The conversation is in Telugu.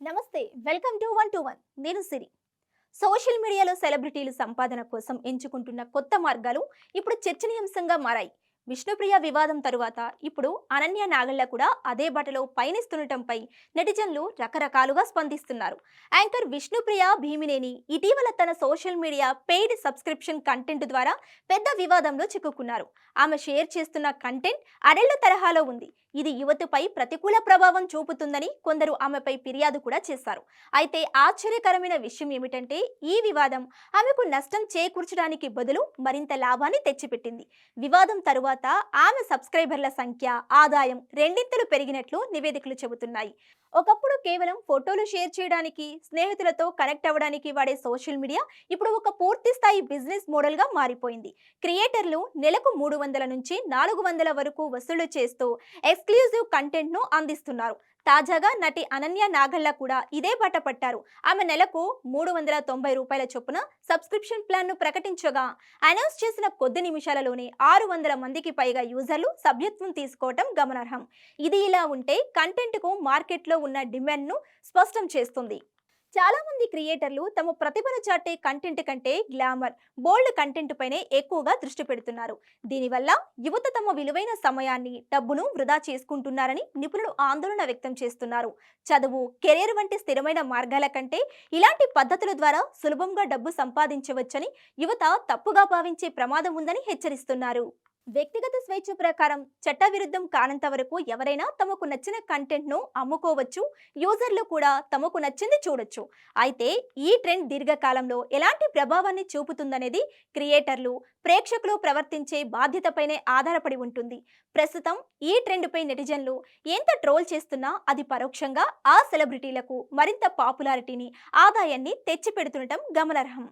నమస్తే వెల్కమ్ టు 121 నేను సిరి సోషల్ మీడియాలో సెలబ్రిటీలు సంపాదన కోసం ఎంచుకుంటున్న కొత్త మార్గాలు ఇప్పుడు చర్చనీయాంశంగా మారాయి. విష్ణుప్రియ వివాదం తరువాత ఇప్పుడు అనన్య నాగళ్ళ కూడా అదే బాటలో పయనిస్తుండటంపై నెటిజన్లు రకరకాలుగా స్పందిస్తున్నారు. యాంకర్ విష్ణుప్రియ భీమినేని ఇటీవల తన social media paid subscription content ద్వారా పెద్ద వివాదంలో చిక్కుకున్నారు. ఆమె షేర్ చేస్తున్న కంటెంట్ అడళ్ల తరహాలో ఉంది. ఇది యువతపై ప్రతికూల ప్రభావం చూపుతుందని కొందరు ఆమెపై ఫిర్యాదు కూడా చేశారు. అయితే ఆశ్చర్యకరమైన విషయం ఏమిటంటే ఈ వివాదం ఆమెకు నష్టం చేకూర్చడానికి బదులు మరింత లాభాన్ని తెచ్చిపెట్టింది. వివాదం తరువాత ఆమె సబ్స్క్రైబర్ల సంఖ్య, ఆదాయం రెండింతలు పెరిగినట్లు నివేదికలు చెబుతున్నాయి. ఒకప్పుడు కేవలం ఫోటోలు షేర్ చేయడానికి, స్నేహితులతో కనెక్ట్ అవ్వడానికి వాడే సోషల్ మీడియా ఇప్పుడు ఒక పూర్తి స్థాయి బిజినెస్ మోడల్ గా మారిపోయింది. క్రియేటర్లు నెలకు 300 నుంచి 400 వరకు వసూలు చేస్తూ ఎక్స్క్లూజివ్ కంటెంట్ ను అందిస్తున్నారు. తాజాగా నటి అనన్య నాగళ్ళ కూడా ఇదే బాట పట్టారు. ఆమె నెలకు 390 రూపాయల చొప్పున సబ్స్క్రిప్షన్ ప్లాన్ ను ప్రకటించగా అనౌన్స్ చేసిన కొద్ది నిమిషాలలోనే 600 మందికి పైగా యూజర్లు సభ్యత్వం తీసుకోవటం గమనార్హం. ఇది ఇలా ఉంటే కంటెంట్ కు మార్కెట్లో ఉన్న డిమాండ్ ను స్పష్టం చేస్తుంది. చాలా మంది క్రియేటర్లు తమ ప్రతిభను చాటే కంటెంట్ కంటే గ్లామర్, బోల్డ్ కంటెంట్ పైనే ఎక్కువగా దృష్టి పెడుతున్నారు. దీనివల్ల యువత తమ విలువైన సమయాన్ని, డబ్బును వృధా చేసుకుంటున్నారని నిపుణులు ఆందోళన వ్యక్తం చేస్తున్నారు. చదువు, కెరీర్ వంటి స్థిరమైన మార్గాల కంటే ఇలాంటి పద్ధతుల ద్వారా సులభంగా డబ్బు సంపాదించవచ్చని యువత తప్పుగా భావించే ప్రమాదం ఉందని హెచ్చరిస్తున్నారు. వ్యక్తిగత స్వేచ్ఛ ప్రకారం చట్టవిరుద్ధం కానంత వరకు ఎవరైనా తమకు నచ్చిన కంటెంట్ ను అమ్ముకోవచ్చు, యూజర్లు కూడా తమకు నచ్చింది చూడొచ్చు. అయితే ఈ ట్రెండ్ దీర్ఘకాలంలో ఎలాంటి ప్రభావాన్ని చూపుతుందనేది క్రియేటర్లు, ప్రేక్షకులు ప్రవర్తించే బాధ్యతపైనే ఆధారపడి ఉంటుంది. ప్రస్తుతం ఈ ట్రెండ్ పై నెటిజన్లు ఎంత ట్రోల్ చేస్తున్నా అది పరోక్షంగా ఆ సెలబ్రిటీలకు మరింత పాపులారిటీని, ఆదాయాన్ని తెచ్చిపెడుతుండటం గమనార్హం.